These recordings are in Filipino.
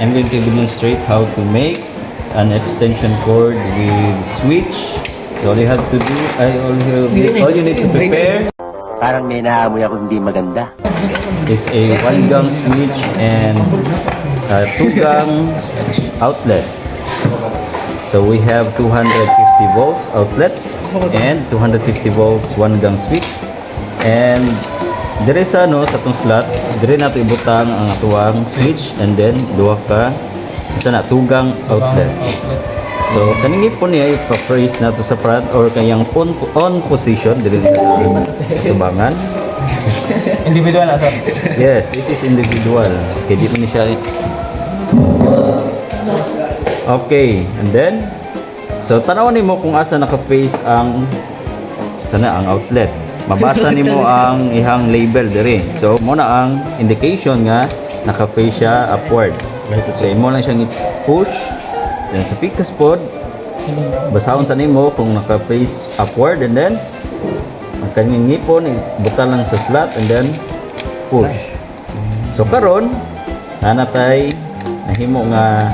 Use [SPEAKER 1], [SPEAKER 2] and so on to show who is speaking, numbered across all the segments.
[SPEAKER 1] I'm going to demonstrate how to make an extension cord with switch. So all you have to do, all you need to prepare
[SPEAKER 2] Parang may naamoy ako hindi maganda.
[SPEAKER 1] is a 1-gang switch and a 2-gang outlet. So we have 250 volts outlet and 250 volts 1-gang switch. And dire sa tong slot, dire nato ibutang ang atuang switch and then duha ka na 2-gang outlet. So kaning ipon niya ipa-press nato sa front or kayang on position dire nato tubangan.
[SPEAKER 3] Individual na sir.
[SPEAKER 1] Yes, this is individual. Okay, di man siya. Okay, and then so tanawon nimo kung asa naka-face ang outlet. Mabasa nimo ang ihang label dire. So mo na ang indication nga naka-face siya upward. So imo lang siyang i-push then sa pikas pod basahon sa nimo kung naka-face upward and then ang kanyang ngipon buka lang sa slot and then push. So karon nanatay nahimo nga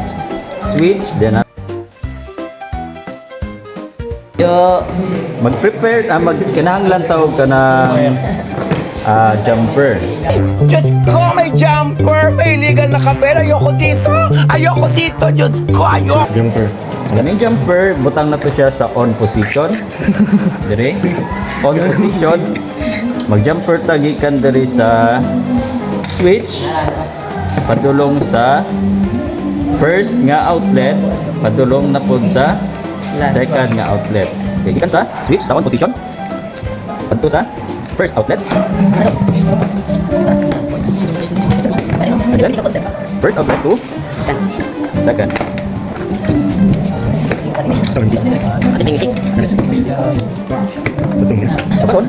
[SPEAKER 1] switch then mag-prepare kinahanglan tawag ka ng jumper.
[SPEAKER 4] Diyos ko, may jumper, may illegal na kabel. Ayoko dito, Diyos ko, ayoko.
[SPEAKER 3] Jumper.
[SPEAKER 1] So kaning jumper butang na to siya sa on position. Dire on position mag-jumper ta gikan diri sa switch padulong sa first nga outlet padulong na pod sa second nga outlet. Okay, gikan sa switch sa on position padto sa first outlet. And then, first outlet to second. Kapag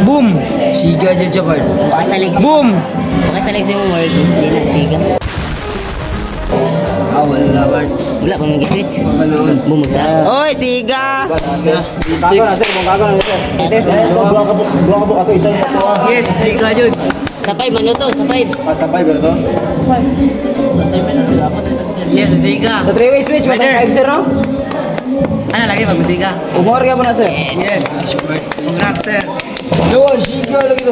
[SPEAKER 3] Boom!
[SPEAKER 4] Siga dyan, Jabal.
[SPEAKER 5] Makasalig si
[SPEAKER 3] Boom!
[SPEAKER 5] Makasalig si mong word. Hindi na, siga.
[SPEAKER 4] Wala, Bart.
[SPEAKER 5] Wala pang mag-switch.
[SPEAKER 4] Panoon.
[SPEAKER 5] Bumagsak.
[SPEAKER 3] Oy, siga!
[SPEAKER 4] Yes, siga dyan.
[SPEAKER 5] Sa 5, ano to? Sa 5.
[SPEAKER 4] Yes, siga.
[SPEAKER 3] Sa 3-way switch,
[SPEAKER 4] Brother.
[SPEAKER 3] 5-0, no?
[SPEAKER 4] Ano lagi mag-siga?
[SPEAKER 3] Umor ka muna, sir.
[SPEAKER 5] Yes.
[SPEAKER 4] Congrats, sir. Yo, siga lagi to.